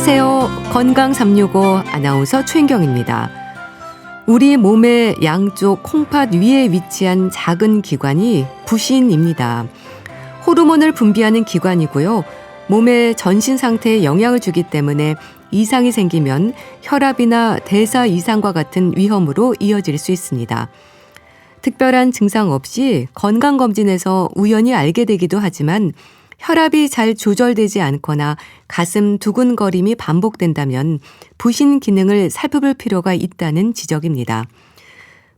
안녕하세요. 건강 365 아나운서 최인경입니다. 우리 몸의 양쪽 콩팥 위에 위치한 작은 기관이 부신입니다. 호르몬을 분비하는 기관이고요. 몸의 전신 상태에 영향을 주기 때문에 이상이 생기면 혈압이나 대사 이상과 같은 위험으로 이어질 수 있습니다. 특별한 증상 없이 건강검진에서 우연히 알게 되기도 하지만 혈압이 잘 조절되지 않거나 가슴 두근거림이 반복된다면 부신 기능을 살펴볼 필요가 있다는 지적입니다.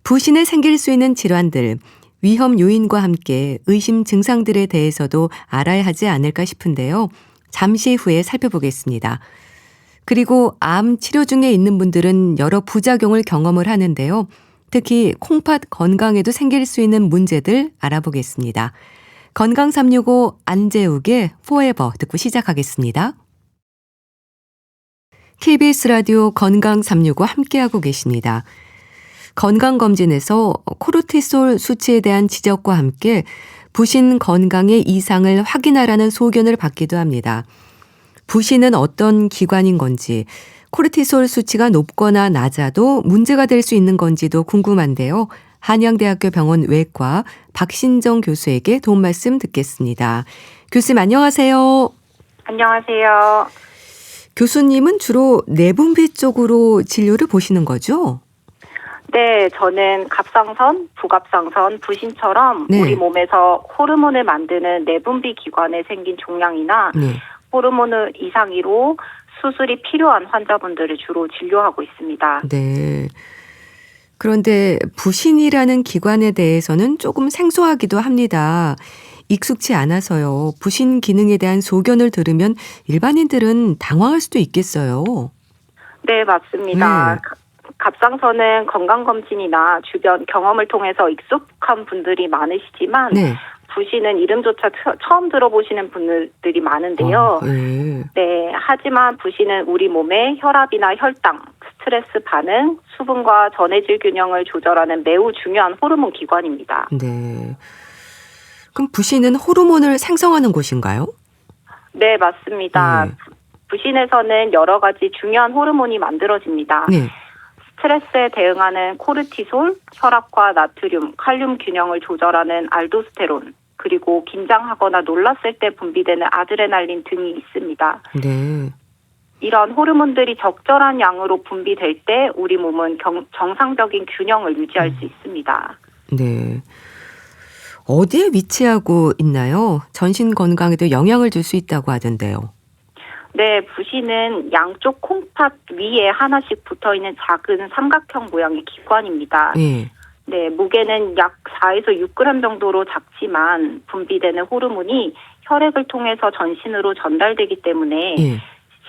부신에 생길 수 있는 질환들, 위험 요인과 함께 의심 증상들에 대해서도 알아야 하지 않을까 싶은데요. 잠시 후에 살펴보겠습니다. 그리고 암 치료 중에 있는 분들은 여러 부작용을 경험을 하는데요. 특히 콩팥 건강에도 생길 수 있는 문제들 알아보겠습니다. 건강 365 안재욱의 포에버 듣고 시작하겠습니다. KBS 라디오 건강 365 함께하고 계십니다. 건강검진에서 코르티솔 수치에 대한 지적과 함께 부신 건강의 이상을 확인하라는 소견을 받기도 합니다. 부신은 어떤 기관인 건지, 코르티솔 수치가 높거나 낮아도 문제가 될 수 있는 건지도 궁금한데요. 한양대학교 병원 외과 박신정 교수에게 도움 말씀 듣겠습니다. 교수님 안녕하세요. 안녕하세요. 교수님은 주로 내분비 쪽으로 진료를 보시는 거죠? 네, 저는 갑상선, 부갑상선, 부신처럼 네. 우리 몸에서 호르몬을 만드는 내분비 기관에 생긴 종양이나 네. 호르몬 이상으로 수술이 필요한 환자분들을 주로 진료하고 있습니다. 네. 그런데 부신이라는 기관에 대해서는 조금 생소하기도 합니다. 익숙치 않아서요. 부신 기능에 대한 소견을 들으면 일반인들은 당황할 수도 있겠어요. 네, 맞습니다. 갑상선은 건강검진이나 주변 경험을 통해서 익숙한 분들이 많으시지만 네. 부신은 이름조차 처음 들어보시는 분들이 많은데요. 네, 하지만 부신은 우리 몸의 혈압이나 혈당, 스트레스 반응, 수분과 전해질 균형을 조절하는 매우 중요한 호르몬 기관입니다. 네. 그럼 부신은 호르몬을 생성하는 곳인가요? 네, 맞습니다. 부신에서는 여러 가지 중요한 호르몬이 만들어집니다. 네. 스트레스에 대응하는 코르티솔, 혈압과 나트륨, 칼륨 균형을 조절하는 알도스테론, 그리고 긴장하거나 놀랐을 때 분비되는 아드레날린 등이 있습니다. 네. 이런 호르몬들이 적절한 양으로 분비될 때 우리 몸은 정상적인 균형을 유지할 수 있습니다. 네. 어디에 위치하고 있나요? 전신 건강에도 영향을 줄 수 있다고 하던데요. 네, 부신은 양쪽 콩팥 위에 하나씩 붙어있는 작은 삼각형 모양의 기관입니다. 네. 네, 무게는 약 4에서 6g 정도로 작지만 분비되는 호르몬이 혈액을 통해서 전신으로 전달되기 때문에 네.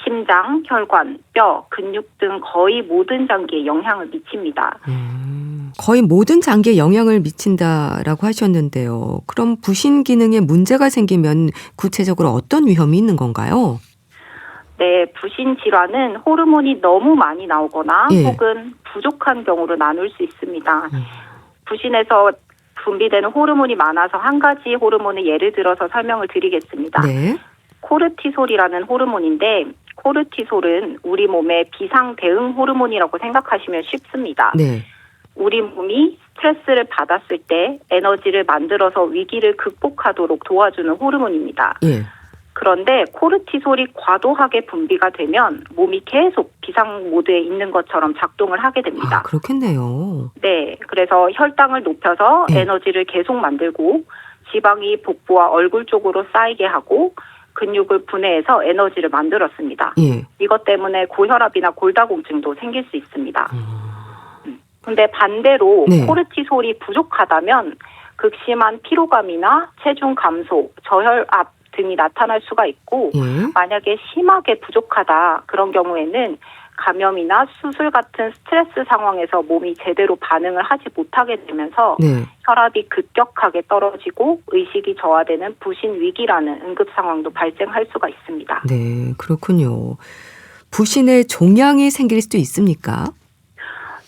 심장, 혈관, 뼈, 근육 등 거의 모든 장기에 영향을 미칩니다. 거의 모든 장기에 영향을 미친다라고 하셨는데요. 그럼 부신 기능에 문제가 생기면 구체적으로 어떤 위험이 있는 건가요? 네, 부신 질환은 호르몬이 너무 많이 나오거나 예. 혹은 부족한 경우로 나눌 수 있습니다. 부신에서 분비되는 호르몬이 많아서 한 가지 호르몬을 예를 들어서 설명을 드리겠습니다. 네. 코르티솔이라는 호르몬인데 코르티솔은 우리 몸의 비상 대응 호르몬이라고 생각하시면 쉽습니다. 네. 우리 몸이 스트레스를 받았을 때 에너지를 만들어서 위기를 극복하도록 도와주는 호르몬입니다. 예. 그런데 코르티솔이 과도하게 분비가 되면 몸이 계속 비상 모드에 있는 것처럼 작동을 하게 됩니다. 아, 그렇겠네요. 네, 그래서 혈당을 높여서 예. 에너지를 계속 만들고 지방이 복부와 얼굴 쪽으로 쌓이게 하고 근육을 분해해서 에너지를 만들었습니다. 예. 이것 때문에 고혈압이나 골다공증도 생길 수 있습니다. 근데 반대로 네. 코르티솔이 부족하다면 극심한 피로감이나 체중 감소, 저혈압 등이 나타날 수가 있고 예. 만약에 심하게 부족하다 그런 경우에는 감염이나 수술 같은 스트레스 상황에서 몸이 제대로 반응을 하지 못하게 되면서 네. 혈압이 급격하게 떨어지고 의식이 저하되는 부신 위기라는 응급 상황도 발생할 수가 있습니다. 네, 그렇군요. 부신에 종양이 생길 수도 있습니까?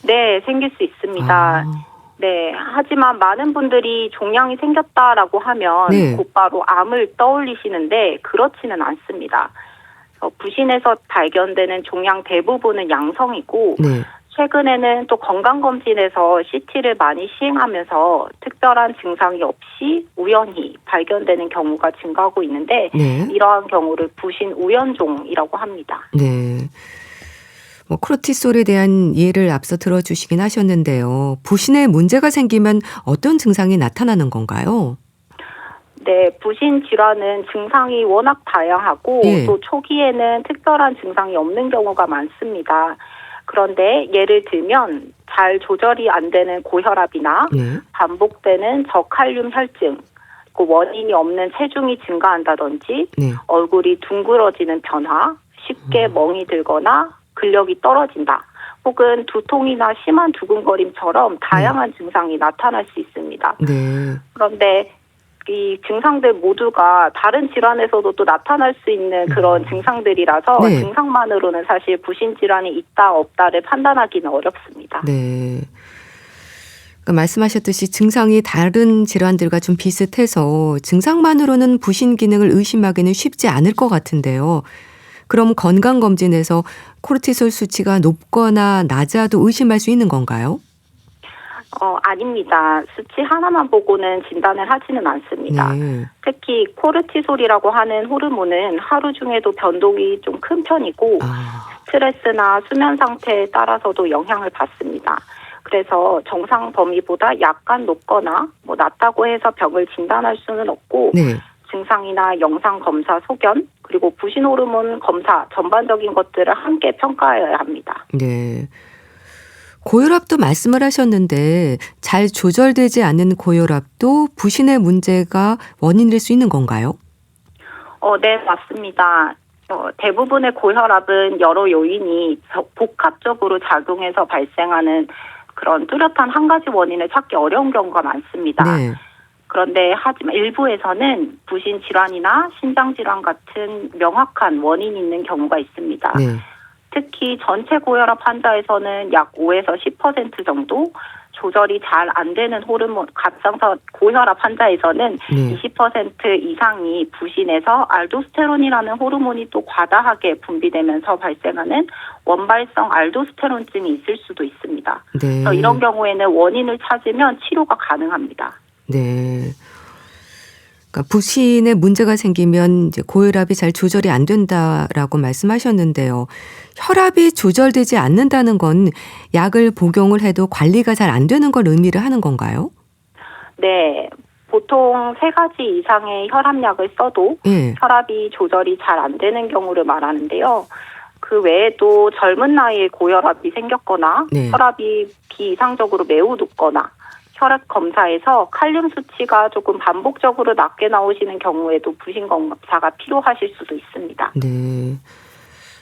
네, 생길 수 있습니다. 네, 하지만 많은 분들이 종양이 생겼다라고 하면 네. 곧바로 암을 떠올리시는데 그렇지는 않습니다. 부신에서 발견되는 종양 대부분은 양성이고 네. 최근에는 또 건강검진에서 CT를 많이 시행하면서 특별한 증상이 없이 우연히 발견되는 경우가 증가하고 있는데 네. 이러한 경우를 부신 우연종이라고 합니다. 네. 코르티솔에 대한 예를 앞서 들어주시긴 하셨는데요. 부신에 문제가 생기면 어떤 증상이 나타나는 건가요? 네, 부신 질환은 증상이 워낙 다양하고 예. 또 초기에는 특별한 증상이 없는 경우가 많습니다. 그런데 예를 들면 잘 조절이 안 되는 고혈압이나 네. 반복되는 저칼륨 혈증, 그 원인이 없는 체중이 증가한다든지 네. 얼굴이 둥그러지는 변화, 쉽게 멍이 들거나 근력이 떨어진다. 혹은 두통이나 심한 두근거림처럼 다양한 증상이 나타날 수 있습니다. 네. 그런데 이 증상들 모두가 다른 질환에서도 또 나타날 수 있는 그런 증상들이라서 네. 증상만으로는 사실 부신 질환이 있다 없다를 판단하기는 어렵습니다. 네. 그러니까 말씀하셨듯이 증상이 다른 질환들과 좀 비슷해서 증상만으로는 부신 기능을 의심하기는 쉽지 않을 것 같은데요. 그럼 건강검진에서 코르티솔 수치가 높거나 낮아도 의심할 수 있는 건가요? 아닙니다. 수치 하나만 보고는 진단을 하지는 않습니다. 네. 특히 코르티솔이라고 하는 호르몬은 하루 중에도 변동이 좀 큰 편이고 스트레스나 수면 상태에 따라서도 영향을 받습니다. 그래서 정상 범위보다 약간 높거나 낮다고 해서 병을 진단할 수는 없고 네. 증상이나 영상 검사 소견 그리고 부신 호르몬 검사 전반적인 것들을 함께 평가해야 합니다. 네. 고혈압도 말씀을 하셨는데 잘 조절되지 않는 고혈압도 부신의 문제가 원인일 수 있는 건가요? 네, 맞습니다. 대부분의 고혈압은 여러 요인이 복합적으로 작용해서 발생하는 그런 뚜렷한 한 가지 원인을 찾기 어려운 경우가 많습니다. 네. 그런데 하지만 일부에서는 부신 질환이나 신장 질환 같은 명확한 원인이 있는 경우가 있습니다. 네. 특히 전체 고혈압 환자에서는 약 5에서 10% 정도, 조절이 잘 안 되는 호르몬 갑상선 고혈압 환자에서는 네. 20% 이상이 부신에서 알도스테론이라는 호르몬이 또 과다하게 분비되면서 발생하는 원발성 알도스테론증이 있을 수도 있습니다. 네. 그래서 이런 경우에는 원인을 찾으면 치료가 가능합니다. 네. 그러니까 부신에 문제가 생기면 이제 고혈압이 잘 조절이 안 된다라고 말씀하셨는데요. 혈압이 조절되지 않는다는 건 약을 복용을 해도 관리가 잘 안 되는 걸 의미를 하는 건가요? 네. 보통 3가지 이상의 혈압약을 써도 예. 혈압이 조절이 잘 안 되는 경우를 말하는데요. 그 외에도 젊은 나이에 고혈압이 생겼거나 네. 혈압이 비이상적으로 매우 높거나 혈압 검사에서 칼륨 수치가 조금 반복적으로 낮게 나오시는 경우에도 부신 검사가 필요하실 수도 있습니다. 네.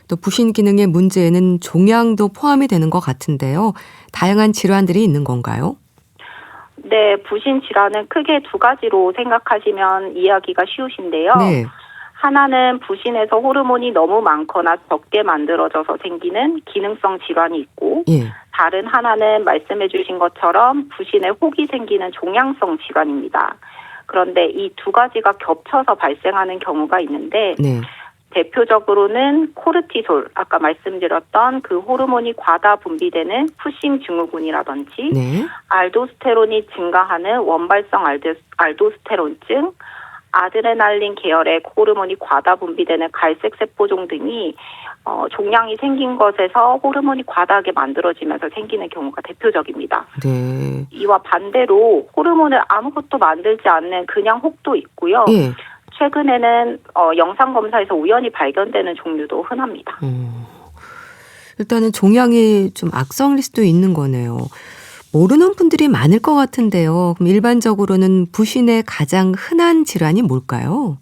또 부신 기능의 문제에는 종양도 포함이 되는 것 같은데요. 다양한 질환들이 있는 건가요? 네, 부신 질환은 크게 2가지로 생각하시면 이해하기가 쉬우신데요. 네. 하나는 부신에서 호르몬이 너무 많거나 적게 만들어져서 생기는 기능성 질환이 있고 예. 다른 하나는 말씀해 주신 것처럼 부신에 혹이 생기는 종양성 질환입니다. 그런데 이 2가지가 겹쳐서 발생하는 경우가 있는데 네. 대표적으로는 코르티솔, 아까 말씀드렸던 그 호르몬이 과다 분비되는 푸싱 증후군이라든지 네. 알도스테론이 증가하는 원발성 알도스테론증, 아드레날린 계열의 호르몬이 과다 분비되는 갈색 세포종 등이 종양이 생긴 것에서 호르몬이 과다하게 만들어지면서 생기는 경우가 대표적입니다. 네. 이와 반대로 호르몬을 아무것도 만들지 않는 그냥 혹도 있고요. 예. 최근에는 영상 검사에서 우연히 발견되는 종류도 흔합니다. 일단은 종양이 좀 악성일 수도 있는 거네요. 모르는 분들이 많을 것 같은데요. 그럼 일반적으로는 부신의 가장 흔한 질환이 뭘까요?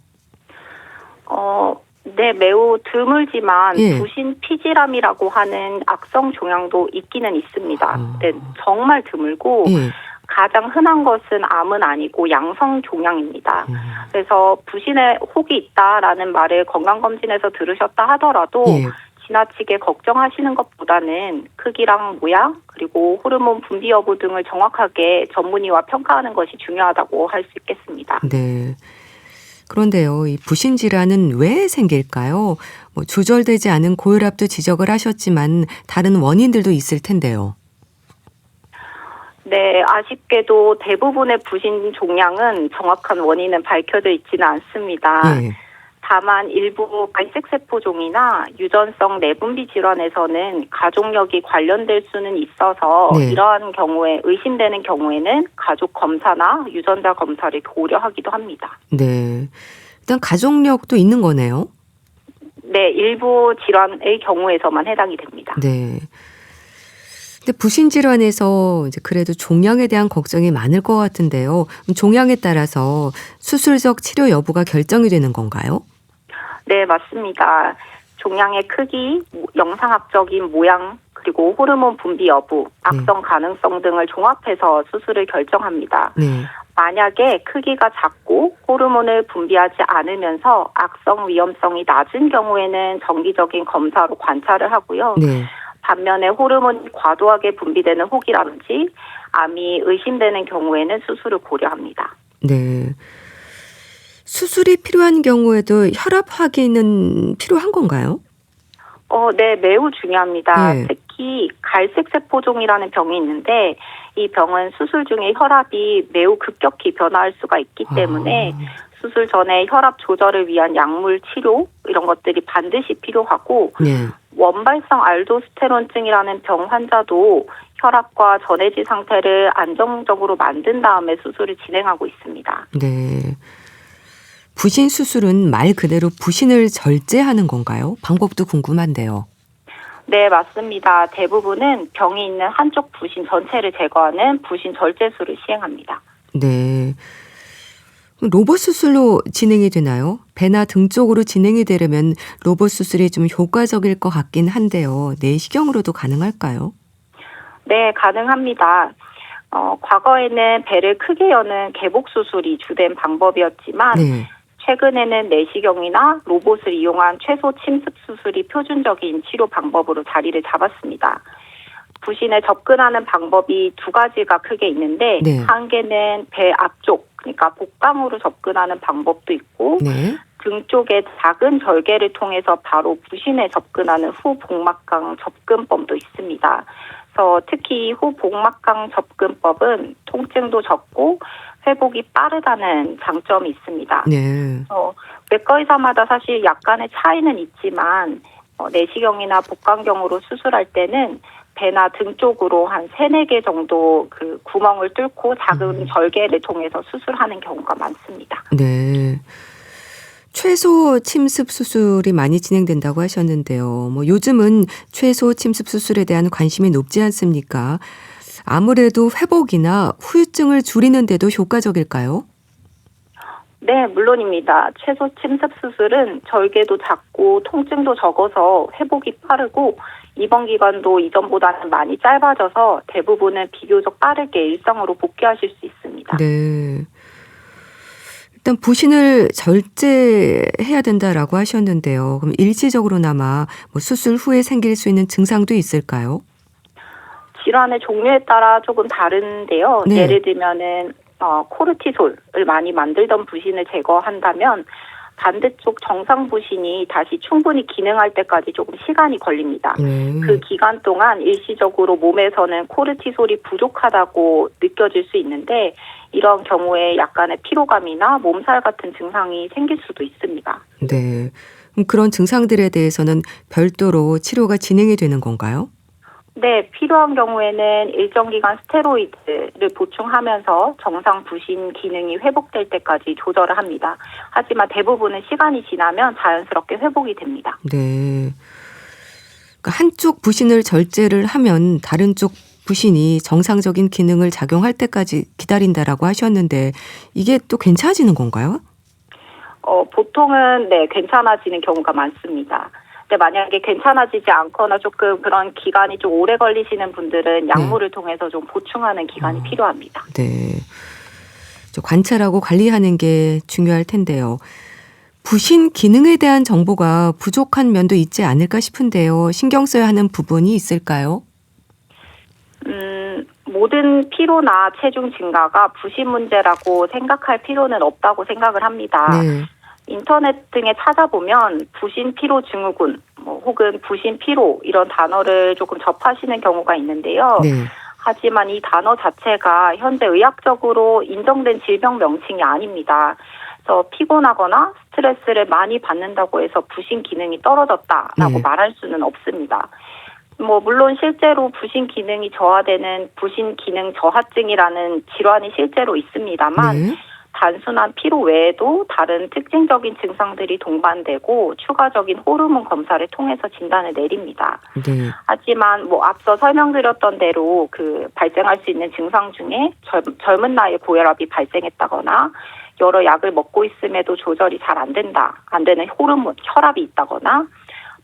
네, 매우 드물지만 예. 부신 피질암이라고 하는 악성 종양도 있기는 있습니다. 네, 정말 드물고 예. 가장 흔한 것은 암은 아니고 양성 종양입니다. 그래서 부신에 혹이 있다라는 말을 건강검진에서 들으셨다 하더라도 예. 지나치게 걱정하시는 것보다는 크기랑 모양 그리고 호르몬 분비 여부 등을 정확하게 전문의와 평가하는 것이 중요하다고 할 수 있겠습니다. 네. 그런데요, 이 부신 질환은 왜 생길까요? 조절되지 않은 고혈압도 지적을 하셨지만 다른 원인들도 있을 텐데요. 네, 아쉽게도 대부분의 부신 종양은 정확한 원인은 밝혀져 있지는 않습니다. 예. 다만 일부 갈색세포종이나 유전성 내분비 질환에서는 가족력이 관련될 수는 있어서 네. 이러한 경우에 의심되는 경우에는 가족 검사나 유전자 검사를 고려하기도 합니다. 네. 일단 가족력도 있는 거네요. 네, 일부 질환의 경우에서만 해당이 됩니다. 네. 근데 부신 질환에서 이제 그래도 종양에 대한 걱정이 많을 것 같은데요. 종양에 따라서 수술적 치료 여부가 결정이 되는 건가요? 네, 맞습니다. 종양의 크기, 영상학적인 모양, 그리고 호르몬 분비 여부, 악성 가능성 등을 종합해서 수술을 결정합니다. 네. 만약에 크기가 작고 호르몬을 분비하지 않으면서 악성 위험성이 낮은 경우에는 정기적인 검사로 관찰을 하고요. 네. 반면에 호르몬이 과도하게 분비되는 혹이라든지 암이 의심되는 경우에는 수술을 고려합니다. 네. 수술이 필요한 경우에도 혈압 확인은 필요한 건가요? 네, 매우 중요합니다. 네. 특히 갈색세포종이라는 병이 있는데 이 병은 수술 중에 혈압이 매우 급격히 변화할 수가 있기 때문에 수술 전에 혈압 조절을 위한 약물 치료 이런 것들이 반드시 필요하고 네. 원발성 알도스테론증이라는 병 환자도 혈압과 전해질 상태를 안정적으로 만든 다음에 수술을 진행하고 있습니다. 네. 부신 수술은 말 그대로 부신을 절제하는 건가요? 방법도 궁금한데요. 네, 맞습니다. 대부분은 병이 있는 한쪽 부신 전체를 제거하는 부신 절제술을 시행합니다. 네. 로봇 수술로 진행이 되나요? 배나 등 쪽으로 진행이 되려면 로봇 수술이 좀 효과적일 것 같긴 한데요. 내시경으로도 가능할까요? 네, 가능합니다. 과거에는 배를 크게 여는 개복 수술이 주된 방법이었지만 네. 최근에는 내시경이나 로봇을 이용한 최소 침습 수술이 표준적인 치료 방법으로 자리를 잡았습니다. 부신에 접근하는 방법이 두 가지가 크게 있는데 네. 한 개는 배 앞쪽, 그러니까 복강으로 접근하는 방법도 있고 네. 등 쪽에 작은 절개를 통해서 바로 부신에 접근하는 후복막강 접근법도 있습니다. 그래서 특히 후복막강 접근법은 통증도 적고 회복이 빠르다는 장점이 있습니다. 네. 외과 의사마다 사실 약간의 차이는 있지만 내시경이나 복강경으로 수술할 때는 배나 등 쪽으로 한 3-4개 정도 그 구멍을 뚫고 작은 절개를 통해서 수술하는 경우가 많습니다. 네. 최소 침습 수술이 많이 진행된다고 하셨는데요. 요즘은 최소 침습 수술에 대한 관심이 높지 않습니까? 아무래도 회복이나 후유증을 줄이는 데도 효과적일까요? 네, 물론입니다. 최소 침습 수술은 절개도 작고 통증도 적어서 회복이 빠르고 입원 기간도 이전보다는 많이 짧아져서 대부분은 비교적 빠르게 일상으로 복귀하실 수 있습니다. 네. 일단 부신을 절제해야 된다라고 하셨는데요. 그럼 일시적으로나마 수술 후에 생길 수 있는 증상도 있을까요? 질환의 종류에 따라 조금 다른데요. 네. 예를 들면은 코르티솔을 많이 만들던 부신을 제거한다면 반대쪽 정상 부신이 다시 충분히 기능할 때까지 조금 시간이 걸립니다. 그 기간 동안 일시적으로 몸에서는 코르티솔이 부족하다고 느껴질 수 있는데 이런 경우에 약간의 피로감이나 몸살 같은 증상이 생길 수도 있습니다. 네. 그런 증상들에 대해서는 별도로 치료가 진행이 되는 건가요? 네, 필요한 경우에는 일정 기간 스테로이드를 보충하면서 정상 부신 기능이 회복될 때까지 조절을 합니다. 하지만 대부분은 시간이 지나면 자연스럽게 회복이 됩니다. 네. 그러니까 한쪽 부신을 절제를 하면 다른 쪽 부신이 정상적인 기능을 작용할 때까지 기다린다라고 하셨는데 이게 또 괜찮아지는 건가요? 보통은 네, 괜찮아지는 경우가 많습니다. 근데 만약에 괜찮아지지 않거나 조금 그런 기간이 좀 오래 걸리시는 분들은 약물을 통해서 좀 보충하는 기간이 필요합니다. 네. 관찰하고 관리하는 게 중요할 텐데요. 부신 기능에 대한 정보가 부족한 면도 있지 않을까 싶은데요. 신경 써야 하는 부분이 있을까요? 모든 피로나 체중 증가가 부신 문제라고 생각할 필요는 없다고 생각을 합니다. 네. 인터넷 등에 찾아보면 부신 피로 증후군, 혹은 부신 피로 이런 단어를 조금 접하시는 경우가 있는데요. 네. 하지만 이 단어 자체가 현재 의학적으로 인정된 질병 명칭이 아닙니다. 그래서 피곤하거나 스트레스를 많이 받는다고 해서 부신 기능이 떨어졌다라고 말할 수는 없습니다. 물론 실제로 부신 기능이 저하되는 부신 기능 저하증이라는 질환이 실제로 있습니다만 단순한 피로 외에도 다른 특징적인 증상들이 동반되고 추가적인 호르몬 검사를 통해서 진단을 내립니다. 네. 하지만 앞서 설명드렸던 대로 발생할 수 있는 증상 중에 젊은 나이에 고혈압이 발생했다거나 여러 약을 먹고 있음에도 조절이 잘 안 되는 호르몬, 혈압이 있다거나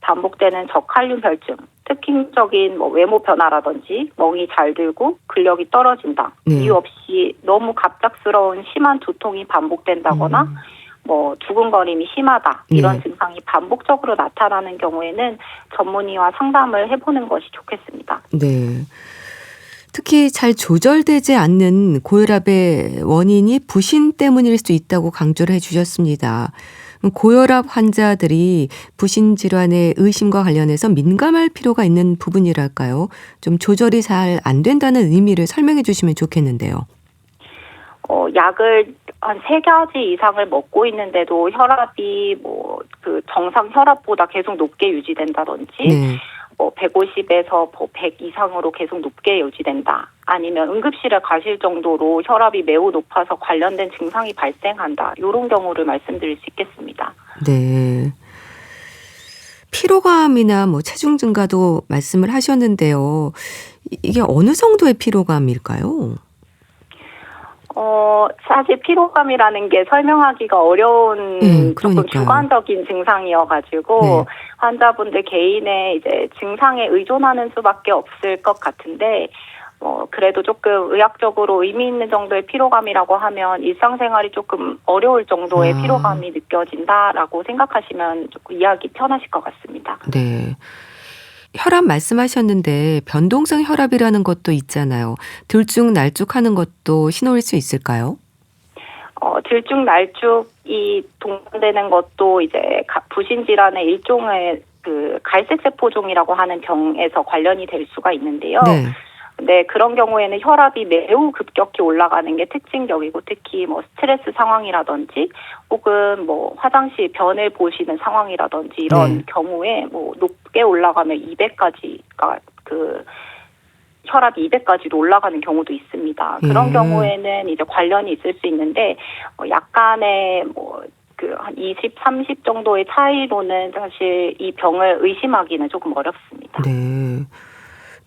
반복되는 저칼륨 혈증, 특징적인 외모 변화라든지 멍이 잘 들고 근력이 떨어진다. 이유 없이 너무 갑작스러운 심한 두통이 반복된다거나 두근거림이 심하다. 이런 증상이 반복적으로 나타나는 경우에는 전문의와 상담을 해보는 것이 좋겠습니다. 네. 특히 잘 조절되지 않는 고혈압의 원인이 부신 때문일 수 있다고 강조를 해주셨습니다. 고혈압 환자들이 부신 질환의 의심과 관련해서 민감할 필요가 있는 부분이랄까요? 좀 조절이 잘 안 된다는 의미를 설명해 주시면 좋겠는데요. 약을 한 3가지 이상을 먹고 있는데도 혈압이 정상 혈압보다 계속 높게 유지된다든지 150에서 100 이상으로 계속 높게 유지된다. 아니면 응급실에 가실 정도로 혈압이 매우 높아서 관련된 증상이 발생한다. 이런 경우를 말씀드릴 수 있겠습니다. 네. 피로감이나 체중 증가도 말씀을 하셨는데요. 이게 어느 정도의 피로감일까요? 사실 피로감이라는 게 설명하기가 어려운 조금 주관적인 증상이어가지고 환자분들 개인의 이제 증상에 의존하는 수밖에 없을 것 같은데 그래도 조금 의학적으로 의미 있는 정도의 피로감이라고 하면 일상생활이 조금 어려울 정도의 피로감이 느껴진다라고 생각하시면 조금 이해하기 편하실 것 같습니다. 네. 혈압 말씀하셨는데 변동성 혈압이라는 것도 있잖아요. 들쭉날쭉하는 것도 신호일 수 있을까요? 들쭉날쭉이 동반되는 것도 이제 부신 질환의 일종의 갈색 세포종이라고 하는 병에서 관련이 될 수가 있는데요. 네, 그런 경우에는 혈압이 매우 급격히 올라가는 게 특징적이고 특히 스트레스 상황이라든지 혹은 화장실 변을 보시는 상황이라든지 이런 경우에 높게 올라가면 200까지가 혈압이 200까지도 올라가는 경우도 있습니다. 그런 경우에는 이제 관련이 있을 수 있는데 약간의 한 20, 30 정도의 차이로는 사실 이 병을 의심하기는 조금 어렵습니다. 네.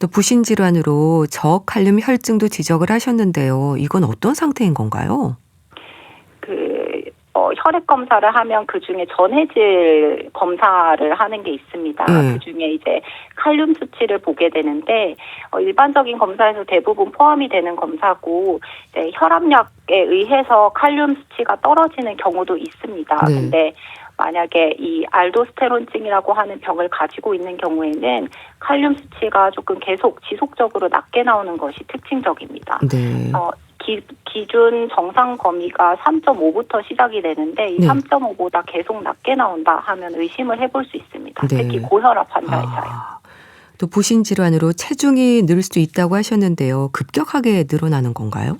또 부신 질환으로 저칼륨 혈증도 지적을 하셨는데요. 이건 어떤 상태인 건가요? 혈액 검사를 하면 그 중에 전해질 검사를 하는 게 있습니다. 그 중에 이제 칼륨 수치를 보게 되는데 일반적인 검사에서 대부분 포함이 되는 검사고 이제 혈압약에 의해서 칼륨 수치가 떨어지는 경우도 있습니다. 근데 만약에 이 알도스테론증이라고 하는 병을 가지고 있는 경우에는 칼륨 수치가 조금 계속 지속적으로 낮게 나오는 것이 특징적입니다. 기준 정상 범위가 3.5부터 시작이 되는데 이 3.5보다 계속 낮게 나온다 하면 의심을 해볼 수 있습니다. 특히 고혈압 환자에서요. 또 부신 질환으로 체중이 늘 수 있다고 하셨는데요. 급격하게 늘어나는 건가요?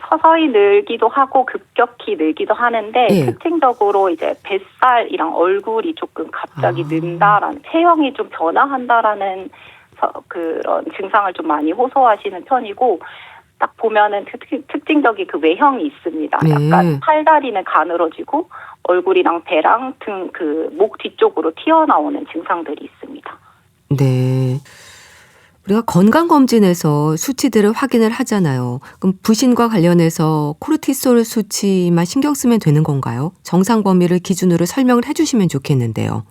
서서히 늘기도 하고 급격히 늘기도 하는데 특징적으로 이제 뱃살이랑 얼굴이 조금 갑자기 는다라는 체형이 좀 변화한다라는 그런 증상을 좀 많이 호소하시는 편이고 딱 보면은 특징적인 그 외형이 있습니다. 약간 팔다리는 가늘어지고 얼굴이랑 배랑 등 목 뒤쪽으로 튀어나오는 증상들이 있습니다. 네. 우리가 건강검진에서 수치들을 확인을 하잖아요. 그럼 부신과 관련해서 코르티솔 수치만 신경 쓰면 되는 건가요? 정상 범위를 기준으로 설명을 해주시면 좋겠는데요.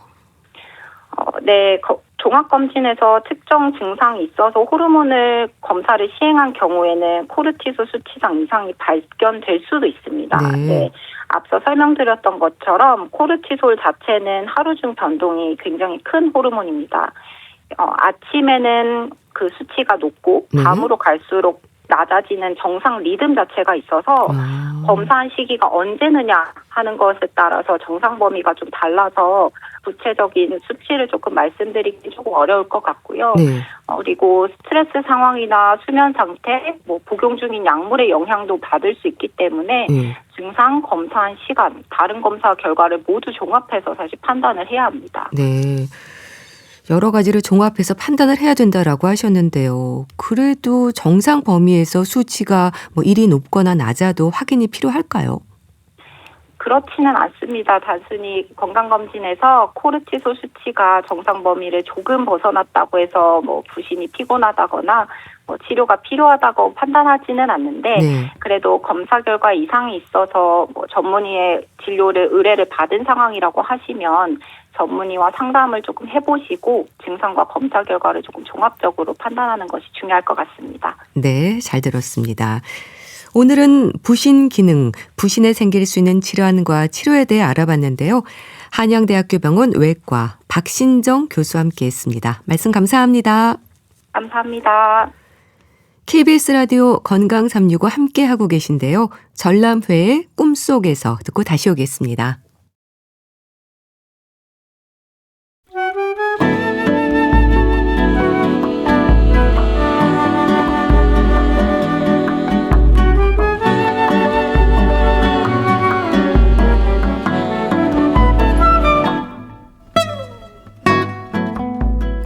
네. 종합검진에서 특정 증상이 있어서 호르몬을 검사를 시행한 경우에는 코르티솔 수치상 이상이 발견될 수도 있습니다. 네. 앞서 설명드렸던 것처럼 코르티솔 자체는 하루 중 변동이 굉장히 큰 호르몬입니다. 아침에는 그 수치가 높고 밤으로 갈수록 낮아지는 정상 리듬 자체가 있어서 검사한 시기가 언제느냐 하는 것에 따라서 정상 범위가 좀 달라서 구체적인 수치를 조금 말씀드리기 조금 어려울 것 같고요. 네. 그리고 스트레스 상황이나 수면 상태, 복용 중인 약물의 영향도 받을 수 있기 때문에 증상 검사한 시간, 다른 검사 결과를 모두 종합해서 사실 판단을 해야 합니다. 네. 여러 가지를 종합해서 판단을 해야 된다라고 하셨는데요. 그래도 정상 범위에서 수치가 일이 높거나 낮아도 확인이 필요할까요? 그렇지는 않습니다. 단순히 건강검진에서 코르티솔 수치가 정상 범위를 조금 벗어났다고 해서 부신이 피곤하다거나 치료가 필요하다고 판단하지는 않는데 그래도 검사 결과 이상이 있어서 전문의의 진료를 의뢰를 받은 상황이라고 하시면 전문의와 상담을 조금 해보시고 증상과 검사 결과를 조금 종합적으로 판단하는 것이 중요할 것 같습니다. 네, 잘 들었습니다. 오늘은 부신 기능, 부신에 생길 수 있는 질환과 치료에 대해 알아봤는데요. 한양대학교 병원 외과 박신정 교수와 함께했습니다. 말씀 감사합니다. 감사합니다. KBS 라디오 건강 365 함께하고 계신데요. 전람회의 꿈속에서 듣고 다시 오겠습니다.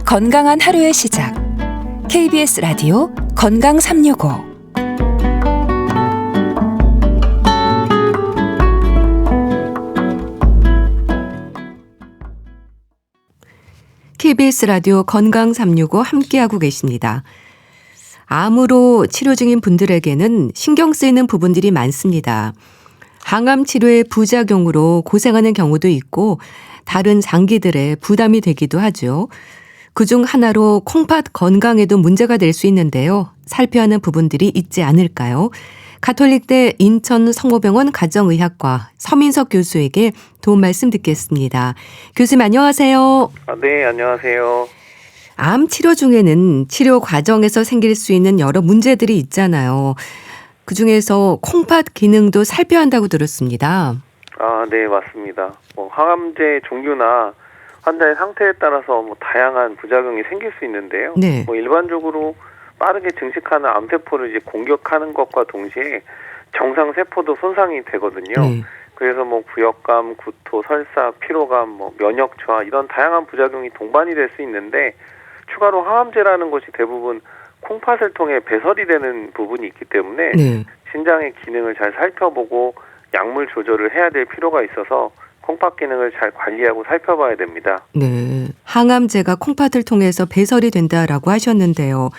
건강한 하루의 시작. KBS 라디오 건강 365. KBS 라디오 건강 365 함께하고 계십니다. 암으로 치료 중인 분들에게는 신경 쓰이는 부분들이 많습니다. 항암 치료의 부작용으로 고생하는 경우도 있고 다른 장기들의 부담이 되기도 하죠. 그중 하나로 콩팥 건강에도 문제가 될 수 있는데요. 살펴야 하는 부분들이 있지 않을까요? 가톨릭대 인천성모병원 가정의학과 서민석 교수에게 도움 말씀 듣겠습니다. 교수님 안녕하세요. 네, 안녕하세요. 암 치료 중에는 치료 과정에서 생길 수 있는 여러 문제들이 있잖아요. 그중에서 콩팥 기능도 살펴야 한다고 들었습니다. 네, 맞습니다. 항암제 종류나 환자의 상태에 따라서 다양한 부작용이 생길 수 있는데요. 네. 일반적으로 빠르게 증식하는 암세포를 이제 공격하는 것과 동시에 정상 세포도 손상이 되거든요. 그래서 부역감, 구토, 설사, 피로감, 면역 저하 이런 다양한 부작용이 동반이 될 수 있는데 추가로 항암제라는 것이 대부분 콩팥을 통해 배설이 되는 부분이 있기 때문에 신장의 기능을 잘 살펴보고 약물 조절을 해야 될 필요가 있어서 콩팥 기능을 잘 관리하고 살펴봐야 됩니다. 네, 항암제가 콩팥을 통해서 배설이 된다라고 하셨는데요.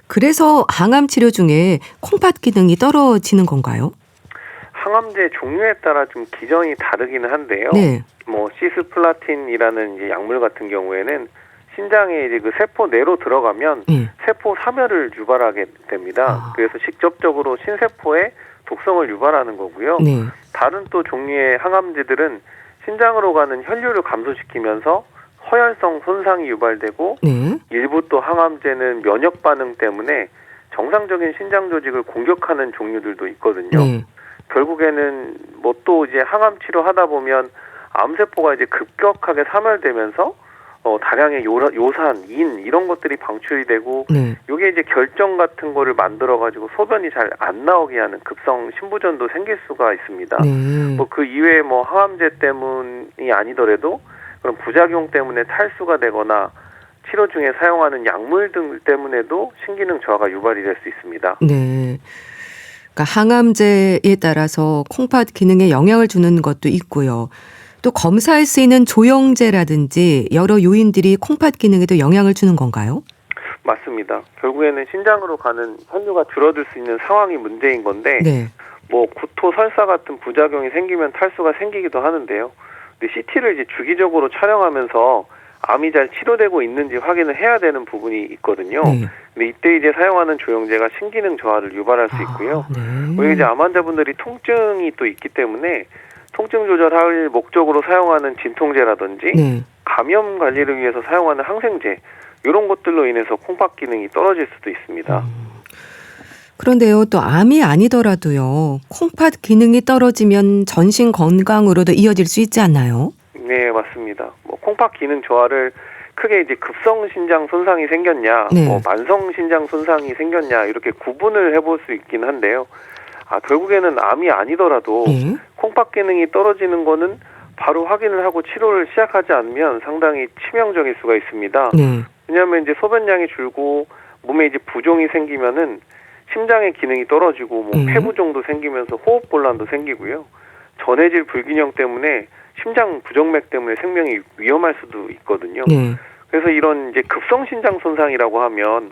그래서 항암 치료 중에 콩팥 기능이 떨어지는 건가요? 항암제 종류에 따라 좀 기전이 다르기는 한데요. 시스플라틴이라는 이제 약물 같은 경우에는 신장에 이제 그 세포 내로 들어가면 세포 사멸을 유발하게 됩니다. 그래서 직접적으로 신세포에 독성을 유발하는 거고요. 다른 또 종류의 항암제들은 신장으로 가는 혈류를 감소시키면서 허혈성 손상이 유발되고 일부 또 항암제는 면역 반응 때문에 정상적인 신장 조직을 공격하는 종류들도 있거든요. 결국에는 또 이제 항암 치료하다 보면 암세포가 이제 급격하게 사멸되면서 다량의 요산, 인 이런 것들이 방출이 되고 이게 이제 결정 같은 거를 만들어 가지고 소변이 잘 안 나오게 하는 급성 신부전도 생길 수가 있습니다. 그 이외에 항암제 때문이 아니더라도 그런 부작용 때문에 탈수가 되거나 치료 중에 사용하는 약물 등 때문에도 신기능 저하가 유발이 될 수 있습니다. 네. 그러니까 항암제에 따라서 콩팥 기능에 영향을 주는 것도 있고요. 또 검사에 쓰이는 조영제라든지 여러 요인들이 콩팥 기능에도 영향을 주는 건가요? 맞습니다. 결국에는 신장으로 가는 혈류가 줄어들 수 있는 상황이 문제인 건데 구토, 설사 같은 부작용이 생기면 탈수가 생기기도 하는데요. 근데 CT를 이제 주기적으로 촬영하면서 암이 잘 치료되고 있는지 확인을 해야 되는 부분이 있거든요. 근데 이때 이제 사용하는 조영제가 신기능 저하를 유발할 수 있고요. 그리고 이제 암 환자분들이 통증이 또 있기 때문에 통증 조절할 목적으로 사용하는 진통제라든지 감염 관리를 위해서 사용하는 항생제 이런 것들로 인해서 콩팥 기능이 떨어질 수도 있습니다. 그런데요, 또 암이 아니더라도요, 콩팥 기능이 떨어지면 전신 건강으로도 이어질 수 있지 않나요? 네, 맞습니다. 뭐 콩팥 기능 저하를 크게 이제 급성 신장 손상이 생겼냐, 네. 뭐 만성 신장 손상이 생겼냐 이렇게 구분을 해볼 수 있긴 한데요. 결국에는 암이 아니더라도 네. 콩팥 기능이 떨어지는 거는 바로 확인을 하고 치료를 시작하지 않으면 상당히 치명적일 수가 있습니다. 네. 왜냐하면 이제 소변량이 줄고 몸에 이제 부종이 생기면은 심장의 기능이 떨어지고 뭐 폐부종도 생기면서 호흡곤란도 생기고요. 전해질 불균형 때문에 심장 부정맥 때문에 생명이 위험할 수도 있거든요. 네. 그래서 이런 이제 급성 신장 손상이라고 하면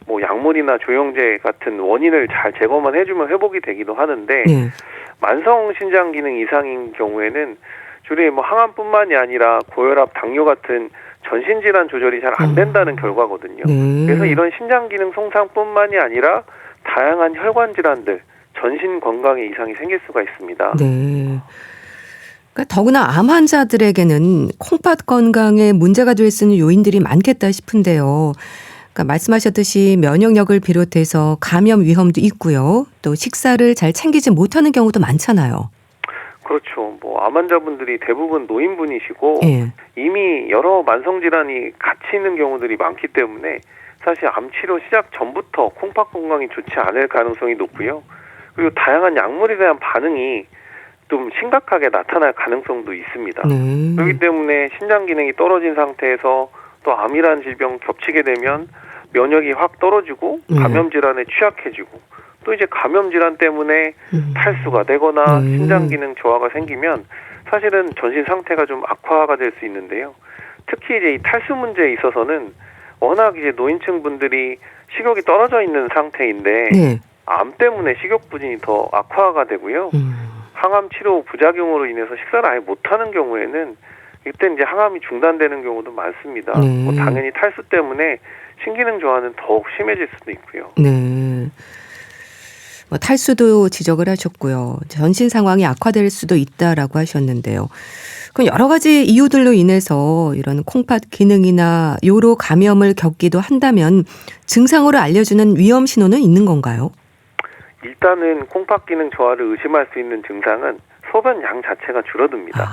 뭐 약물이나 조영제 같은 원인을 잘 제거만 해주면 회복이 되기도 하는데 네. 만성 신장 기능 이상인 경우에는 주로 뭐 항암뿐만이 아니라 고혈압, 당뇨 같은 전신 질환 조절이 잘 안 된다는 결과거든요. 네. 그래서 이런 신장 기능 손상뿐만이 아니라 다양한 혈관 질환들, 전신 건강에 이상이 생길 수가 있습니다. 네. 그러니까 더구나 암 환자들에게는 콩팥 건강에 문제가 될 수 있는 요인들이 많겠다 싶은데요. 그러니까 말씀하셨듯이 면역력을 비롯해서 감염 위험도 있고요. 또 식사를 잘 챙기지 못하는 경우도 많잖아요. 그렇죠. 뭐 암 환자분들이 대부분 노인분이시고 예. 이미 여러 만성 질환이 같이 있는 경우들이 많기 때문에 사실 암 치료 시작 전부터 콩팥 건강이 좋지 않을 가능성이 높고요. 그리고 다양한 약물에 대한 반응이 좀 심각하게 나타날 가능성도 있습니다. 그렇기 때문에 신장 기능이 떨어진 상태에서 또 암이라는 질병 겹치게 되면 면역이 확 떨어지고 감염 질환에 취약해지고 또 이제 감염 질환 때문에 탈수가 되거나 신장 기능 저하가 생기면 사실은 전신 상태가 좀 악화가 될 수 있는데요. 특히 이제 이 탈수 문제에 있어서는 워낙 이제 노인층 분들이 식욕이 떨어져 있는 상태인데 네. 암 때문에 식욕 부진이 더 악화가 되고요. 항암 치료 부작용으로 인해서 식사를 아예 못하는 경우에는 이때 이제 항암이 중단되는 경우도 많습니다. 뭐 당연히 탈수 때문에 신기능 저하는 더욱 심해질 수도 있고요. 네. 뭐 탈수도 지적을 하셨고요. 전신 상황이 악화될 수도 있다라고 하셨는데요. 그럼 여러 가지 이유들로 인해서 이런 콩팥 기능이나 요로 감염을 겪기도 한다면 증상으로 알려주는 위험 신호는 있는 건가요? 일단은 콩팥 기능 저하를 의심할 수 있는 증상은 소변량 자체가 줄어듭니다.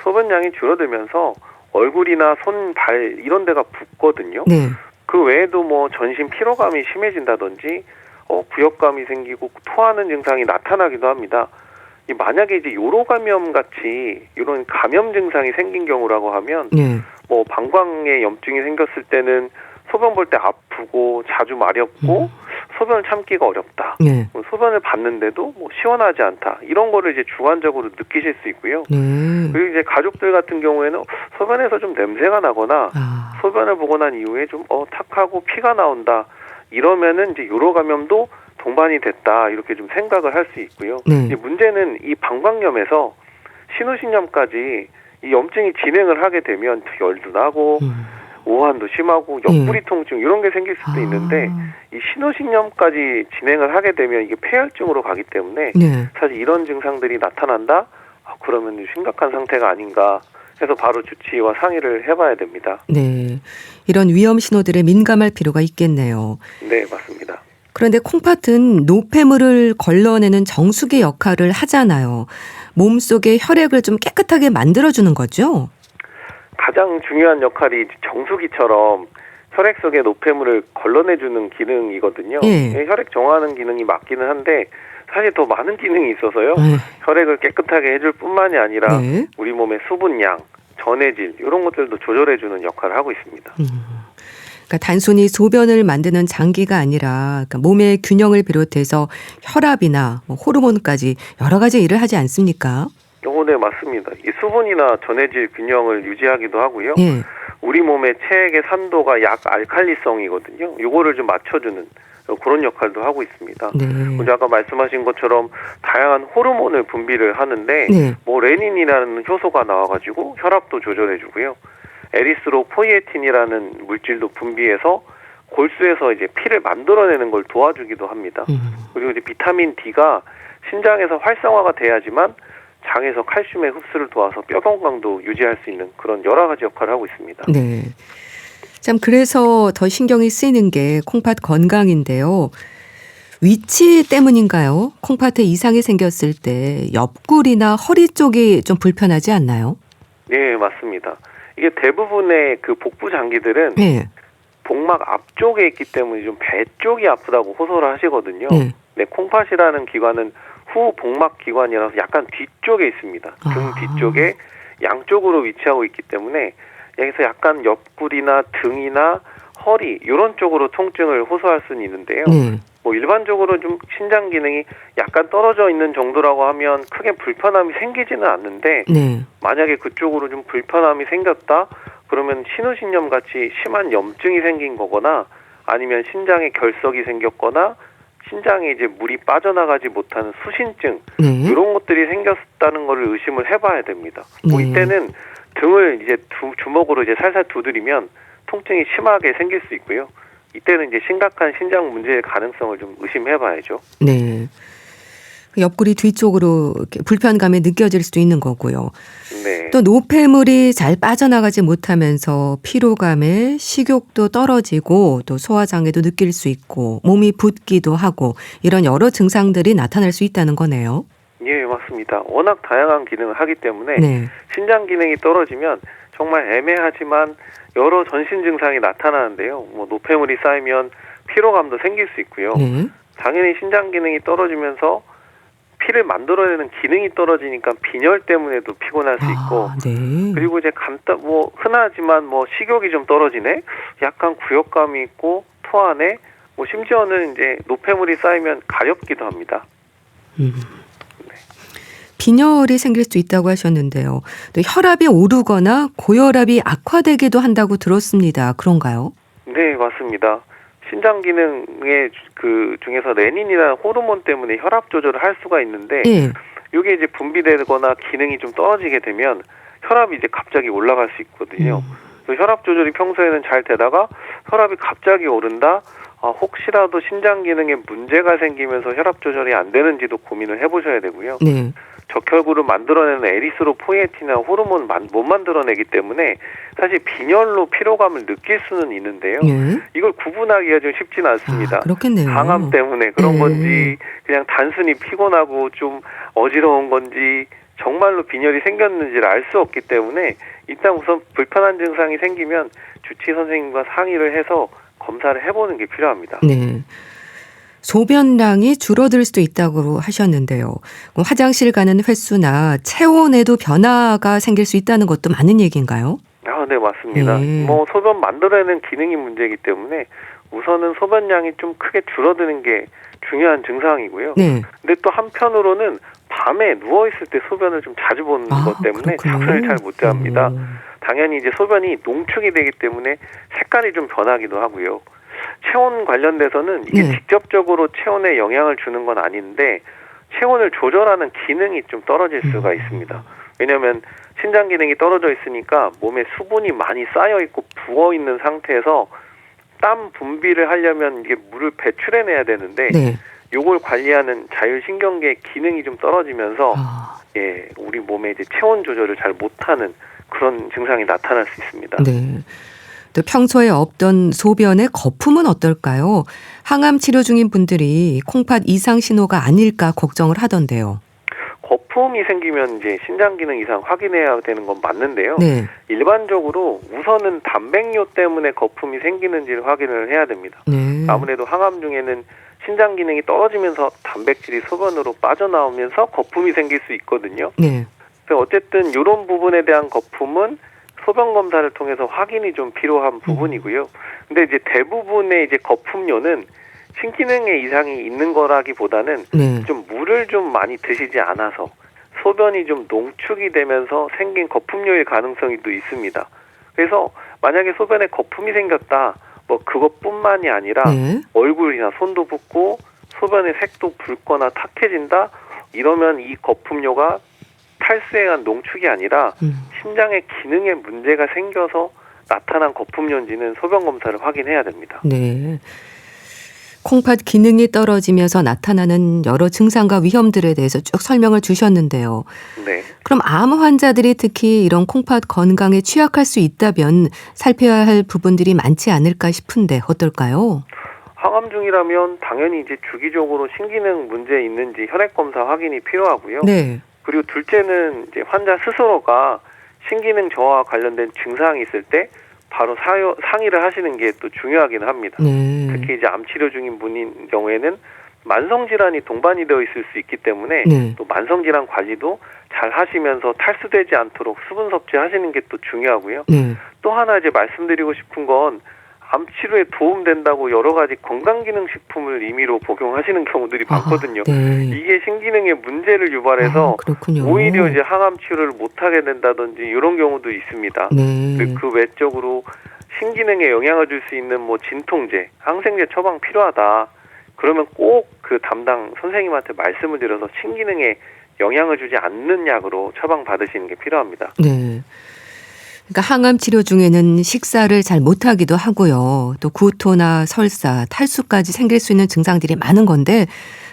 소변량이 줄어들면서 얼굴이나 손, 발 이런 데가 붓거든요. 네. 그 외에도 뭐 전신 피로감이 심해진다든지 구역감이 생기고 토하는 증상이 나타나기도 합니다. 만약에 이제 요로 감염 같이 이런 감염 증상이 생긴 경우라고 하면 뭐 방광에 염증이 생겼을 때는 소변 볼 때 아프고 자주 마렵고 소변을 참기가 어렵다. 소변을 봤는데도 뭐 시원하지 않다. 이런 거를 이제 주관적으로 느끼실 수 있고요. 그리고 이제 가족들 같은 경우에는 소변에서 좀 냄새가 나거나 소변을 보고 난 이후에 좀 탁하고 피가 나온다. 이러면은 이제 요로 감염도 동반이 됐다. 이렇게 좀 생각을 할 수 있고요. 이제 문제는 이 방광염에서 신우신염까지 이 염증이 진행을 하게 되면 열도 나고 오한도 심하고 옆구리 통증 이런 게 생길 수도 있는데 이 신우신염까지 진행을 하게 되면 이게 폐혈증으로 가기 때문에 사실 이런 증상들이 나타난다? 그러면 심각한 상태가 아닌가 해서 바로 주치의와 상의를 해봐야 됩니다. 네, 이런 위험 신호들에 민감할 필요가 있겠네요. 네, 맞습니다. 그런데 콩팥은 노폐물을 걸러내는 정수기 역할을 하잖아요. 몸속의 혈액을 좀 깨끗하게 만들어주는 거죠? 가장 중요한 역할이 정수기처럼 혈액 속의 노폐물을 걸러내주는 기능이거든요. 혈액 정화하는 기능이 맞기는 한데 사실 더 많은 기능이 있어서요. 혈액을 깨끗하게 해줄 뿐만이 아니라 우리 몸의 수분량, 전해질 이런 것들도 조절해주는 역할을 하고 있습니다. 그러니까 단순히 소변을 만드는 장기가 아니라 그러니까 몸의 균형을 비롯해서 혈압이나 호르몬까지 여러 가지 일을 하지 않습니까? 네, 맞습니다. 이 수분이나 전해질 균형을 유지하기도 하고요. 우리 몸의 체액의 산도가 약 알칼리성이거든요. 이거를 좀 맞춰주는 그런 역할도 하고 있습니다. 먼저 아까 말씀하신 것처럼 다양한 호르몬을 분비를 하는데 뭐 레닌이라는 효소가 나와가지고 혈압도 조절해주고요. 에리스로포이에틴이라는 물질도 분비해서 골수에서 이제 피를 만들어내는 걸 도와주기도 합니다. 그리고 이제 비타민 D가 신장에서 활성화가 돼야지만 장에서 칼슘의 흡수를 도와서 뼈 건강도 유지할 수 있는 그런 여러 가지 역할을 하고 있습니다. 네. 참 그래서 더 신경이 쓰이는 게 콩팥 건강인데요. 위치 때문인가요? 콩팥에 이상이 생겼을 때 옆구리나 허리 쪽이 좀 불편하지 않나요? 네, 맞습니다. 이게 대부분의 그 복부 장기들은 네. 복막 앞쪽에 있기 때문에 좀 배 쪽이 아프다고 호소를 하시거든요. 네. 네, 콩팥이라는 기관은 후 복막 기관이라서 약간 뒤쪽에 있습니다. 등 뒤쪽에 양쪽으로 위치하고 있기 때문에 여기서 약간 옆구리나 등이나 허리 이런 쪽으로 통증을 호소할 수는 있는데요. 네. 뭐 일반적으로 좀 신장 기능이 약간 떨어져 있는 정도라고 하면 크게 불편함이 생기지는 않는데 네. 만약에 그쪽으로 좀 불편함이 생겼다 그러면 신우신염 같이 심한 염증이 생긴 거거나 아니면 신장에 결석이 생겼거나 신장에 이제 물이 빠져나가지 못하는 수신증 네. 이런 것들이 생겼다는 거를 의심을 해봐야 됩니다. 뭐 네. 이때는 등을 이제 주먹으로 이제 살살 두드리면 통증이 심하게 생길 수 있고요. 이때는 이제 심각한 신장 문제의 가능성을 좀 의심해봐야죠. 네. 옆구리 뒤쪽으로 이렇게 불편감이 느껴질 수도 있는 거고요. 네. 또 노폐물이 잘 빠져나가지 못하면서 피로감에 식욕도 떨어지고 또 소화장애도 느낄 수 있고 몸이 붓기도 하고 이런 여러 증상들이 나타날 수 있다는 거네요. 예, 맞습니다. 워낙 다양한 기능을 하기 때문에 네. 신장 기능이 떨어지면 정말 애매하지만 여러 전신 증상이 나타나는데요. 뭐 노폐물이 쌓이면 피로감도 생길 수 있고요. 네. 당연히 신장 기능이 떨어지면서 피를 만들어내는 기능이 떨어지니까 빈혈 때문에도 피곤할 수 있고, 네. 그리고 이제 뭐 흔하지만 뭐 식욕이 좀 떨어지네, 약간 구역감이 있고 토하네, 뭐 심지어는 이제 노폐물이 쌓이면 가렵기도 합니다. 빈혈이 생길 수 있다고 하셨는데요. 또 혈압이 오르거나 고혈압이 악화되기도 한다고 들었습니다. 그런가요? 네, 맞습니다. 신장 기능의 그 중에서 레닌이라는 호르몬 때문에 혈압 조절을 할 수가 있는데, 예. 이게 이제 분비되거나 기능이 좀 떨어지게 되면 혈압이 이제 갑자기 올라갈 수 있거든요. 그래서 혈압 조절이 평소에는 잘 되다가 혈압이 갑자기 오른다. 혹시라도 신장 기능에 문제가 생기면서 혈압 조절이 안 되는지도 고민을 해보셔야 되고요. 네. 적혈구를 만들어내는 에리스로포이에틴이나 호르몬 못 만들어내기 때문에 사실 빈혈로 피로감을 느낄 수는 있는데요. 네. 이걸 구분하기가 좀 쉽지는 않습니다. 그렇겠네요. 항암 때문에 그런 네. 건지 그냥 단순히 피곤하고 좀 어지러운 건지 정말로 빈혈이 생겼는지를 알 수 없기 때문에 일단 우선 불편한 증상이 생기면 주치 선생님과 상의를 해서 검사를 해보는 게 필요합니다. 네. 소변량이 줄어들 수도 있다고 하셨는데요. 화장실 가는 횟수나 체온에도 변화가 생길 수 있다는 것도 맞는 얘기인가요? 네, 맞습니다. 네. 뭐 소변 만들어내는 기능이 문제이기 때문에 우선은 소변량이 좀 크게 줄어드는 게 중요한 증상이고요. 네. 근데 또 한편으로는 밤에 누워있을 때 소변을 좀 자주 보는 것 때문에 잠을 잘 못 잡니다. 당연히 이제 소변이 농축이 되기 때문에 색깔이 좀 변하기도 하고요. 체온 관련돼서는 이게 네. 직접적으로 체온에 영향을 주는 건 아닌데 체온을 조절하는 기능이 좀 떨어질 수가 있습니다. 왜냐하면 신장 기능이 떨어져 있으니까 몸에 수분이 많이 쌓여 있고 부어 있는 상태에서 땀 분비를 하려면 이게 물을 배출해내야 되는데 네. 요걸 관리하는 자율신경계 기능이 좀 떨어지면서 우리 몸에 이제 체온 조절을 잘 못하는 그런 증상이 나타날 수 있습니다. 네. 또 평소에 없던 소변의 거품은 어떨까요? 항암 치료 중인 분들이 콩팥 이상 신호가 아닐까 걱정을 하던데요. 거품이 생기면 이제 신장 기능 이상 확인해야 되는 건 맞는데요. 네. 일반적으로 우선은 단백뇨 때문에 거품이 생기는지를 확인을 해야 됩니다. 네. 아무래도 항암 중에는 신장 기능이 떨어지면서 단백질이 소변으로 빠져나오면서 거품이 생길 수 있거든요. 네. 그래서 어쨌든 이런 부분에 대한 거품은 소변 검사를 통해서 확인이 좀 필요한 부분이고요. 근데 이제 대부분의 이제 거품료는 신기능에 이상이 있는 거라기보다는 네. 좀 물을 좀 많이 드시지 않아서 소변이 좀 농축이 되면서 생긴 거품료일 가능성이 또 있습니다. 그래서 만약에 소변에 거품이 생겼다, 뭐 그것뿐만이 아니라 네. 얼굴이나 손도 붓고 소변의 색도 붉거나 탁해진다, 이러면 이 거품료가 탈수에 의한 농축이 아니라 신장의 기능에 문제가 생겨서 나타난 거품료인지는 소변 검사를 확인해야 됩니다. 네. 콩팥 기능이 떨어지면서 나타나는 여러 증상과 위험들에 대해서 쭉 설명을 주셨는데요. 네. 그럼 암 환자들이 특히 이런 콩팥 건강에 취약할 수 있다면 살펴야 할 부분들이 많지 않을까 싶은데 어떨까요? 항암 중이라면 당연히 이제 주기적으로 신기능 문제 있는지 혈액 검사 확인이 필요하고요. 네. 그리고 둘째는 이제 환자 스스로가 신기능 저하와 관련된 증상이 있을 때 바로 상의를 하시는 게 또 중요하긴 합니다. 네. 특히 이제 암 치료 중인 분인 경우에는 만성 질환이 동반이 되어 있을 수 있기 때문에 네. 또 만성 질환 관리도 잘 하시면서 탈수되지 않도록 수분 섭취하시는 게 또 중요하고요. 네. 또 하나 이제 말씀드리고 싶은 건 암 치료에 도움된다고 여러 가지 건강기능식품을 임의로 복용하시는 경우들이 많거든요. 네. 이게 신기능에 문제를 유발해서 오히려 이제 항암 치료를 못하게 된다든지 이런 경우도 있습니다. 네. 그 외적으로 신기능에 영향을 줄 수 있는 뭐 진통제, 항생제 처방 필요하다. 그러면 꼭 그 담당 선생님한테 말씀을 드려서 신기능에 영향을 주지 않는 약으로 처방 받으시는 게 필요합니다. 네. 그러니까 항암 치료 중에는 식사를 잘 못하기도 하고요. 또 구토나 설사, 탈수까지 생길 수 있는 증상들이 많은 건데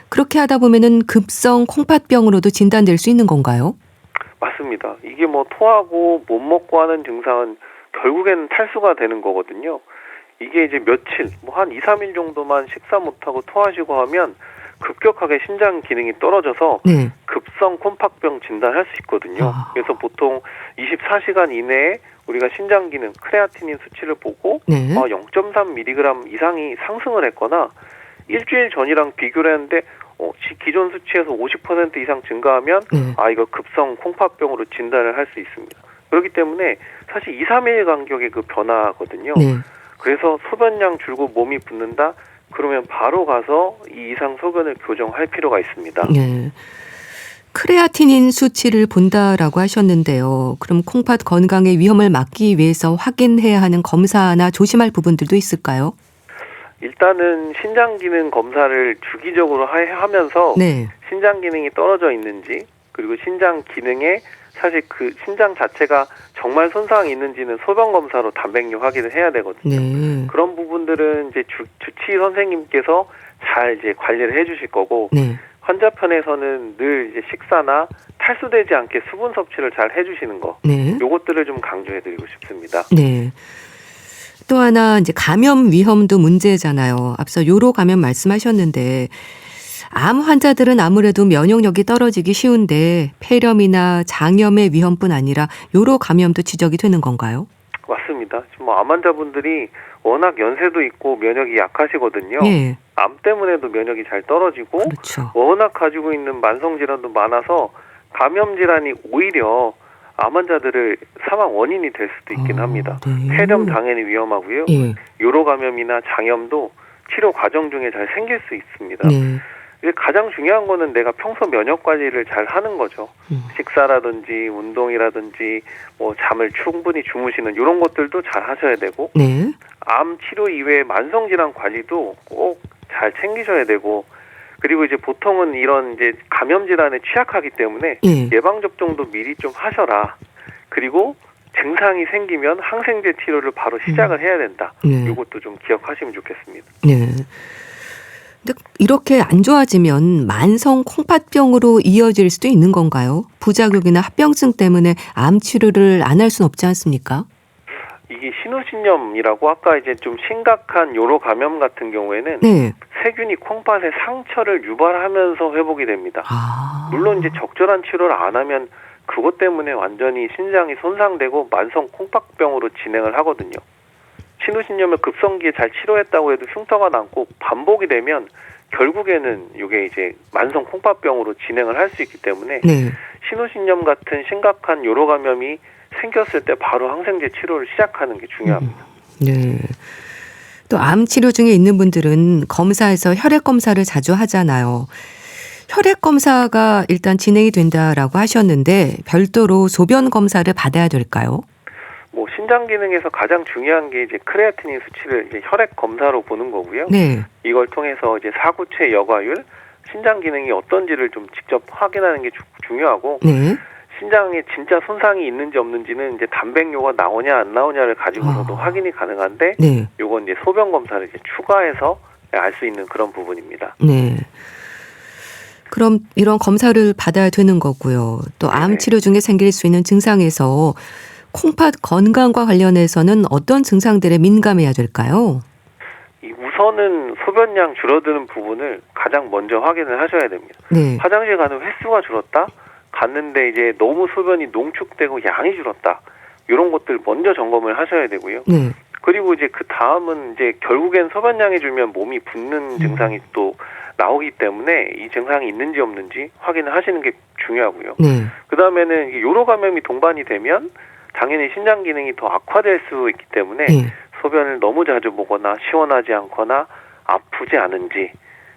그렇게 하다 보면은 급성 콩팥병으로도 진단될 수 있는 건가요? 맞습니다. 이게 뭐 토하고 못 먹고 하는 증상은 결국에는 탈수가 되는 거거든요. 이게 이제 며칠, 뭐 한 2, 3일 정도만 식사 못하고 토하시고 하면 급격하게 신장 기능이 떨어져서 네. 급성 콩팥병 진단할 수 있거든요. 그래서 보통 24시간 이내에 우리가 신장 기능, 크레아티닌 수치를 보고 네. 0.3mg 이상이 상승을 했거나 일주일 전이랑 비교를 했는데 기존 수치에서 50% 이상 증가하면 이거 급성 콩팥병으로 진단을 할 수 있습니다. 그렇기 때문에 사실 2, 3일 간격의 그 변화거든요. 네. 그래서 소변량 줄고 몸이 붓는다? 그러면 바로 가서 이 이상 소변을 교정할 필요가 있습니다. 네. 크레아티닌 수치를 본다라고 하셨는데요. 그럼 콩팥 건강의 위험을 막기 위해서 확인해야 하는 검사나 조심할 부분들도 있을까요? 일단은 신장 기능 검사를 주기적으로 하면서 네. 신장 기능이 떨어져 있는지 그리고 신장 기능에 사실 그 신장 자체가 정말 손상이 있는지는 소변 검사로 단백뇨 확인을 해야 되거든요. 네. 그런 부분들은 이제 주치의 선생님께서 잘 이제 관리를 해주실 거고 네. 환자 편에서는 늘 이제 식사나 탈수되지 않게 수분 섭취를 잘 해주시는 거. 네. 요것들을 좀 강조해드리고 싶습니다. 네. 또 하나 이제 감염 위험도 문제잖아요. 앞서 요로 감염 말씀하셨는데 암 환자들은 아무래도 면역력이 떨어지기 쉬운데 폐렴이나 장염의 위험뿐 아니라 요로 감염도 지적이 되는 건가요? 맞습니다. 지금 암 환자분들이 워낙 연세도 있고 면역이 약하시거든요. 네. 암 때문에도 면역이 잘 떨어지고 그렇죠. 워낙 가지고 있는 만성 질환도 많아서 감염 질환이 오히려 암 환자들을 사망 원인이 될 수도 있긴 합니다. 네. 폐렴 당연히 위험하고요. 예. 요로 감염이나 장염도 치료 과정 중에 잘 생길 수 있습니다. 네. 가장 중요한 거는 내가 평소 면역 관리를 잘 하는 거죠. 식사라든지 운동이라든지 뭐 잠을 충분히 주무시는 이런 것들도 잘 하셔야 되고 네. 암 치료 이외에 만성 질환 관리도 꼭 잘 챙기셔야 되고 그리고 이제 보통은 이런 이제 감염 질환에 취약하기 때문에 예방 접종도 미리 좀 하셔라. 그리고 증상이 생기면 항생제 치료를 바로 시작을 해야 된다. 이것도 좀 기억하시면 좋겠습니다. 네. 근데 이렇게 안 좋아지면 만성 콩팥병으로 이어질 수도 있는 건가요? 부작용이나 합병증 때문에 암 치료를 안 할 수는 없지 않습니까? 이게 신우신염이라고 아까 이제 좀 심각한 요로 감염 같은 경우에는 세균이 콩팥에 상처를 유발하면서 회복이 됩니다. 물론 이제 적절한 치료를 안 하면 그것 때문에 완전히 신장이 손상되고 만성 콩팥병으로 진행을 하거든요. 신우신염을 급성기에 잘 치료했다고 해도 흉터가 남고 반복이 되면 결국에는 이게 이제 만성 콩팥병으로 진행을 할 수 있기 때문에 신우신염 같은 심각한 요로 감염이 생겼을 때 바로 항생제 치료를 시작하는 게 중요합니다. 네. 또 암 치료 중에 있는 분들은 검사에서 혈액 검사를 자주 하잖아요. 혈액 검사가 일단 진행이 된다라고 하셨는데 별도로 소변 검사를 받아야 될까요? 뭐 신장 기능에서 가장 중요한 게 이제 크레아티닌 수치를 이제 혈액 검사로 보는 거고요. 네. 이걸 통해서 이제 사구체 여과율, 신장 기능이 어떤지를 좀 직접 확인하는 게 중요하고 신장에 진짜 손상이 있는지 없는지는 이제 단백뇨가 나오냐 안 나오냐를 가지고서도 확인이 가능한데 요건 이제 소변 검사를 이제 추가해서 알 수 있는 그런 부분입니다. 네. 그럼 이런 검사를 받아야 되는 거고요. 또 암 치료 중에 생길 수 있는 증상에서 콩팥 건강과 관련해서는 어떤 증상들에 민감해야 될까요? 우선은 소변량 줄어드는 부분을 가장 먼저 확인을 하셔야 됩니다. 네. 화장실 가는 횟수가 줄었다? 갔는데 이제 너무 소변이 농축되고 양이 줄었다. 이런 것들 먼저 점검을 하셔야 되고요. 네. 그리고 이제 그 다음은 이제 결국엔 소변량이 줄면 몸이 붓는 증상이 또 나오기 때문에 이 증상이 있는지 없는지 확인을 하시는 게 중요하고요. 네. 그 다음에는 요로 감염이 동반이 되면 당연히 신장 기능이 더 악화될 수 있기 때문에 네. 소변을 너무 자주 보거나 시원하지 않거나 아프지 않은지,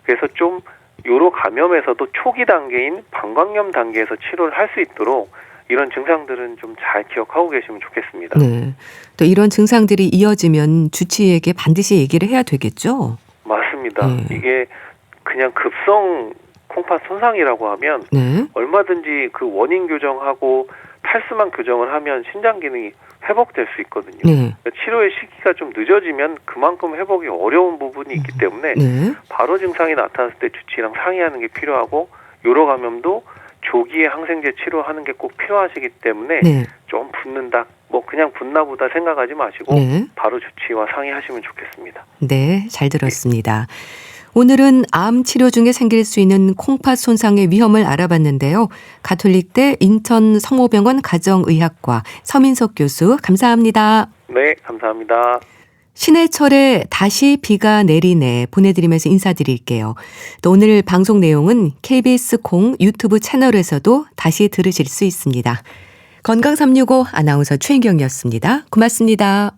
그래서 좀 요로 감염에서도 초기 단계인 방광염 단계에서 치료를 할 수 있도록 이런 증상들은 좀 잘 기억하고 계시면 좋겠습니다. 네. 또 이런 증상들이 이어지면 주치의에게 반드시 얘기를 해야 되겠죠? 맞습니다. 이게 그냥 급성 콩팥 손상이라고 하면 네. 얼마든지 그 원인 교정하고 탈수만 교정을 하면 신장 기능이 회복될 수 있거든요. 네. 그러니까 치료의 시기가 좀 늦어지면 그만큼 회복이 어려운 부분이 있기 때문에 네. 바로 증상이 나타났을 때 주치의랑 상의하는 게 필요하고, 요로 감염도 조기에 항생제 치료하는 게 꼭 필요하시기 때문에 네. 좀 붓는다, 뭐 그냥 붓나 보다 생각하지 마시고 네. 바로 주치의와 상의하시면 좋겠습니다. 네, 잘 들었습니다. 오늘은 암 치료 중에 생길 수 있는 콩팥 손상의 위험을 알아봤는데요. 가톨릭대 인천 성모병원 가정의학과 서민석 교수, 감사합니다. 네, 감사합니다. 신해철의 다시 비가 내리네 보내드리면서 인사드릴게요. 또 오늘 방송 내용은 KBS 콩 유튜브 채널에서도 다시 들으실 수 있습니다. 건강365 아나운서 최인경이었습니다. 고맙습니다.